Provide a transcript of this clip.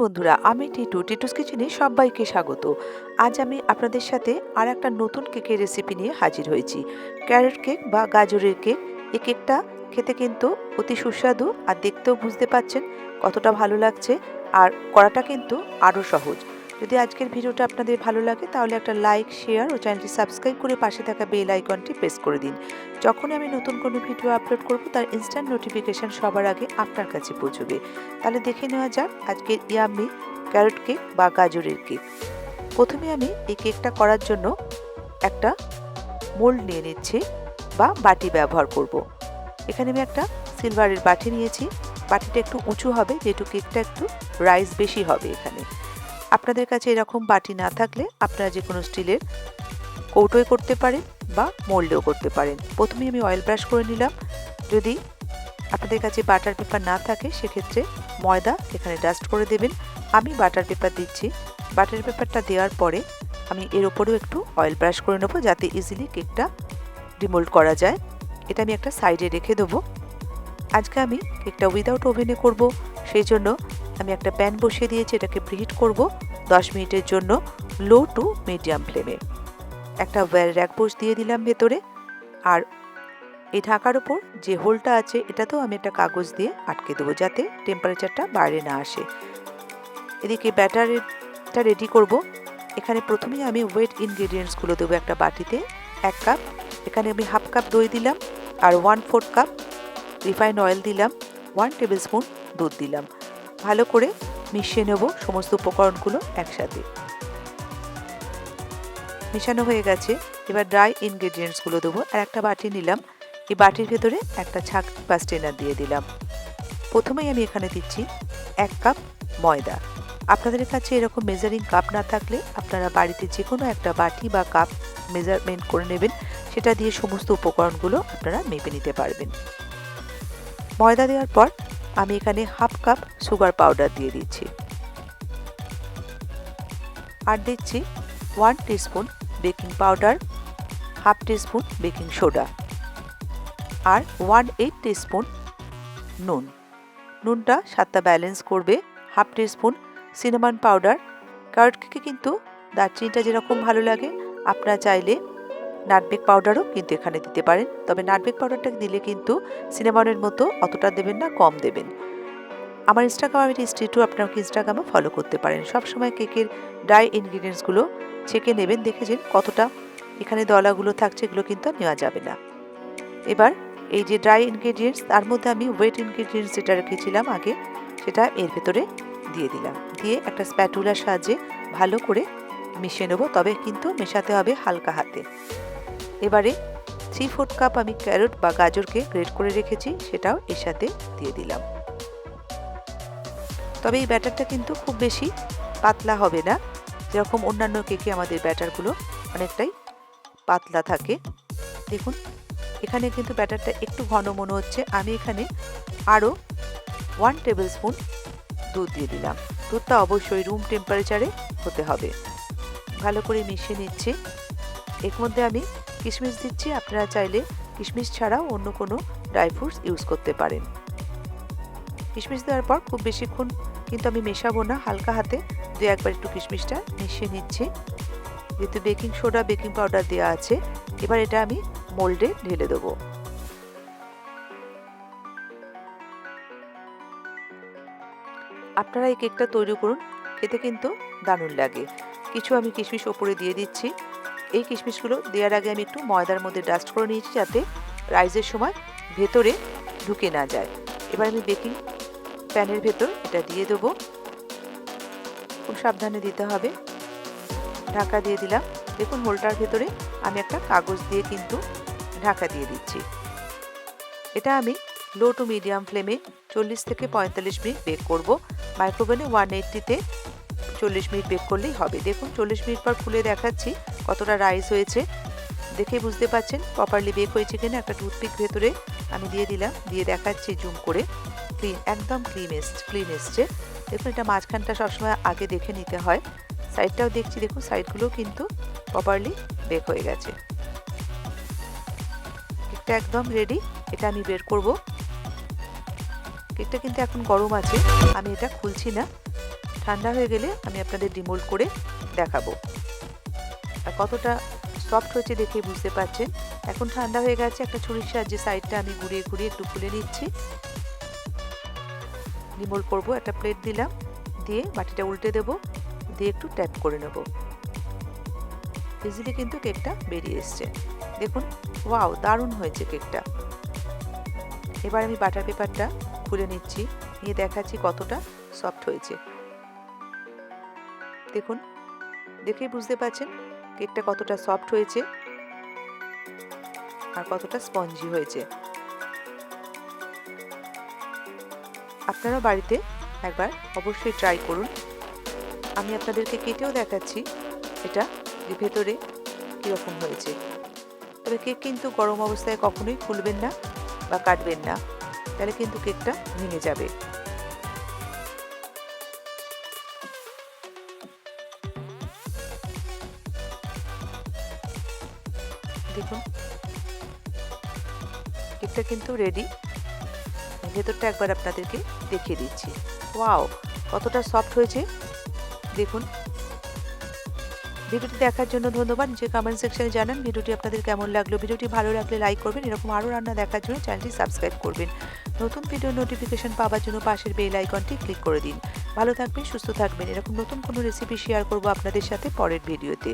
বন্ধুরা, আমি টিটুস কিচেনে সবাইকে স্বাগত। আজ আমি আপনাদের সাথে আর একটা নতুন কেকের রেসিপি নিয়ে হাজির হয়েছি। ক্যারট কেক বা গাজরের কেক। এই কেকটা খেতে কিন্তু অতি সুস্বাদু, আর দেখতেও বুঝতে পাচ্ছেন কতটা ভালো লাগছে। আর করাটা কিন্তু আরও সহজ। যদি আজকের ভিডিওটা আপনাদের ভালো লাগে তাহলে একটা লাইক, শেয়ার ও চ্যানেলটি সাবস্ক্রাইব করে পাশে থাকা বেল আইকনটি প্রেস করে দিন। যখনই আমি নতুন কোনো ভিডিও আপলোড করব তার ইনস্ট্যান্ট নোটিফিকেশন সবার আগে আপনার কাছে পৌঁছবে। তাহলে দেখে নেওয়া যাক আজকের ইয়াম্মি ক্যারট কেক বা গাজরের কেক। প্রথমে আমি এই কেকটা করার জন্য একটা মোল্ড নিয়ে নিচ্ছি বা বাটি ব্যবহার করব। এখানে আমি একটা সিলভারের বাটি নিয়েছি। বাটিটা একটু উঁচু হবে যেহেতু কেকটা একটু রাইস বেশি হবে এখানে। আপনাদের কাছে এরকম বাটি না থাকলে আপনারা যে কোনো স্টিলের কৌটোয় করতে পারেন বা মোল্ডেও করতে পারেন। প্রথমে আমি অয়েল ব্রাশ করে নিলাম। যদি আপনাদের কাছে বাটার পেপার না থাকে সেক্ষেত্রে ময়দা এখানে ডাস্ট করে দেবেন। আমি বাটার পেপার দিচ্ছি। বাটার পেপারটা দেওয়ার পরে আমি এর ওপরেও একটু অয়েল ব্রাশ করে নেবো যাতে ইজিলি কেকটা ডিমোল্ড করা যায়। এটা আমি একটা সাইডে রেখে দেবো। আজকে আমি কেকটা উইদাউট ওভেনে করব, সেই জন্য আমি একটা প্যান বসিয়ে দিয়েছি। এটাকে প্রিহিট করব 10 মিনিটের জন্য লো টু মিডিয়াম ফ্লেমে। একটা ওয়্যার র্যাক দিয়ে দিলাম ভেতরে। আর এই ঢাকার উপর যে হোলটা আছে এটাতেও আমি একটা কাগজ দিয়ে আটকে দেবো যাতে টেম্পারেচারটা বাইরে না আসে। এদিকে ব্যাটারটা রেডি করব। এখানে প্রথমেই আমি ওয়েট ইনগ্রেডিয়েন্টসগুলো দেবো একটা বাটিতে। 1 কাপ, এখানে আমি হাফ কাপ দই দিলাম, আর 1/4 কাপ রিফাইন্ড অয়েল দিলাম, 1 টেবিল স্পুন দুধ দিলাম। ভালো করে মিশিয়ে নেব সমস্ত উপকরণগুলো একসাথে। মেশানো হয়ে গেছে। এবার ড্রাই ইনগ্রেডিয়েন্টসগুলো দেবো। আর একটা বাটি নিলাম। এই বাটির ভেতরে একটা ছাঁকনি বা স্ট্রেনার দিয়ে দিলাম। প্রথমেই আমি এখানে দিচ্ছি 1 কাপ ময়দা। আপনাদের কাছে এরকম মেজারিং কাপ না থাকলে আপনারা বাড়িতে যে কোনো একটা বাটি বা কাপ মেজারমেন্ট করে নেবেন, সেটা দিয়ে সমস্ত উপকরণগুলো আপনারা মেপে নিতে পারবেন। ময়দা দেওয়ার পর আমি এখানে হাফ কাপ সুগার পাউডার দিয়ে দিচ্ছি। আর দিচ্ছি 1 teaspoon baking powder, half teaspoon baking soda, আর 1/8 টিস্পুন নুন। নুনটা স্বাদটা ব্যালেন্স করবে। Half teaspoon cinnamon powder. Carrot কেকে কিন্তু দারচিনিটা যেরকম ভালো লাগে আপনারা চাইলে নাটমেগ পাউডারও কিন্তু এখানে দিতে পারেন। তবে নাটমেগ পাউডারটা দিলে কিন্তু সিনামনের মতো অতটা দেবেন না, কম দেবেন। আমার ইনস্টাগ্রাম আইডি স্ট্রিটু আপনাকে ইনস্টাগ্রামে ফলো করতে পারেন। সবসময় কেকের ড্রাই ইনগ্রিডিয়েন্টসগুলো ছেঁকে নেবেন। দেখেছেন কতটা এখানে দলাগুলো থাকছে, এগুলো কিন্তু আর নেওয়া যাবে না। এবার এই যে ড্রাই ইনগ্রেডিয়েন্টস তার মধ্যে আমি ওয়েট ইনগ্রেডিয়েন্টস যেটা রেখেছিলাম আগে সেটা এর ভেতরে দিয়ে দিলাম। দিয়ে একটা স্প্যাটুলার সাহায্যে ভালো করে মিশিয়ে নেব, তবে কিন্তু মেশাতে হবে হালকা হাতে। এবারে 3/4 কাপ আমি ক্যারট বা গাজরকে গ্রেট করে রেখেছি সেটাও এর সাথে দিয়ে দিলাম। তবে এই ব্যাটারটা কিন্তু খুব বেশি পাতলা হবে না, যেরকম অন্যান্য কেকে আমাদের ব্যাটারগুলো অনেকটাই পাতলা থাকে। দেখুন এখানে কিন্তু ব্যাটারটা একটু ঘন মনে হচ্ছে। আমি এখানে আরও 1 টেবিল স্পুন দুধ দিয়ে দিলাম। দুধটা অবশ্যই রুম টেম্পারেচারে হতে হবে। ভালো করে মিশিয়ে নিচ্ছি। এর মধ্যে আমি কিশমিশ দিচ্ছি। আপনারা চাইলে কিশমিশ ছাড়াও অন্য কোনো ড্রাই ফ্রুটস ইউজ করতে পারেন। কিশমিশ দেওয়ার পর খুব বেশিক্ষণ কিন্তু আমি মেশাবো না, হালকা হাতে 2-1 বার একটু কিশমিশটা মিশিয়ে নিচ্ছি। যেহেতু বেকিং সোডা বেকিং পাউডার দেওয়া আছে, এবার এটা আমি মোল্ডে ঢেলে দেবো। আপনারা এই কেকটা তৈরি করুন, খেতে কিন্তু দারুণ লাগে। কিছু আমি কিশমিশ ওপরে দিয়ে দিচ্ছি। এই কিশমিশগুলো দেওয়ার আগে আমি একটু ময়দার মধ্যে ডাস্ট করে নিয়েছি যাতে রাইজের সময় ভেতরে ঢুকে না যায়। এবার আমি বেকিং প্যানের ভেতর এটা দিয়ে দেবো। খুব সাবধানে দিতে হবে। ঢাকা দিয়ে দিলাম। দেখুন হোলটার ভেতরে আমি একটা কাগজ দিয়ে কিন্তু ঢাকা দিয়ে দিচ্ছি। এটা আমি লো টু মিডিয়াম ফ্লেমে 40 থেকে 45 মিনিট বেক করব। মাইক্রোওভেনে 180-তে 40 মিনিট বেক করলেই হবে। দেখুন 40 মিনিট পর খুলে দেখাচ্ছি কতটা রাইস হয়েছে। দেখে বুঝতে পারছেন প্রপারলি বেক হয়েছে কিনা। একটা টুথপিক ভেতরে আমি দিয়ে দিলাম, দিয়ে দেখাচ্ছি জুম করে। একদম ক্লিন এসছে। দেখুন এটা মাঝখানটা সবসময় আগে দেখে নিতে হয়। সাইডটাও দেখছি, দেখুন সাইডগুলো কিন্তু প্রপারলি বেক হয়ে গেছে। কেকটা একদম রেডি। এটা আমি বের করব। কেকটা কিন্তু এখন গরম আছে, আমি এটা খুলছি না। ঠান্ডা হয়ে গেলে আমি আপনাদের ডিমোল্ড করে দেখাবো। আর কতটা সফট হয়েছে দেখে বুঝতে পারছেন। এখন ঠান্ডা হয়ে গেছে, একটা ছুরির সাহায্যে সাইডটা আমি ঘুরিয়ে ঘুরিয়ে একটু খুলে নিচ্ছি। ডিমোল্ড করব, একটা প্লেট দিলাম, দিয়ে বাটিটা উল্টে দেব, দিয়ে একটু ট্যাপ করে নেব। ইজিলি কিন্তু কেকটা বেরিয়ে এসছে। দেখুন, ওয়াও, দারুণ হয়েছে কেকটা। এবার আমি বাটার পেপারটা খুলে নিচ্ছি, নিয়ে দেখাচ্ছি কতটা সফট হয়েছে। দেখুন, দেখেই বুঝতে পারছেন কেকটা কতটা সফট হয়েছে আর কতটা স্পঞ্জি হয়েছে। আপনারা বাড়িতে একবার অবশ্যই ট্রাই করুন। আমি আপনাদেরকে কেটেও দেখাচ্ছি এটা যে ভেতরে কীরকম হয়েছে। তবে কেক কিন্তু গরম অবস্থায় কখনোই খুলবেন না বা কাটবেন না, তাহলে কিন্তু কেকটা ভেঙে যাবে। দেখুন, কেকটা কিন্তু রেডি। ভেতরটা একবার আপনাদেরকে দেখিয়ে দিচ্ছি। ওয়াও, কতটা সফট হয়েছে দেখুন। ভিডিওটি দেখার জন্য ধন্যবাদ। নিচে কমেন্ট সেকশনে জানান ভিডিওটি আপনাদের কেমন লাগলো। ভিডিওটি ভালো লাগলে লাইক করবেন। এরকম আরও রান্না দেখার জন্য চ্যানেলটি সাবস্ক্রাইব করবেন। নতুন ভিডিও নোটিফিকেশন পাওয়ার জন্য পাশের বেল আইকনটি ক্লিক করে দিন। ভালো থাকবেন, সুস্থ থাকবেন। এরকম নতুন কোনো রেসিপি শেয়ার করব আপনাদের সাথে পরের ভিডিওতে।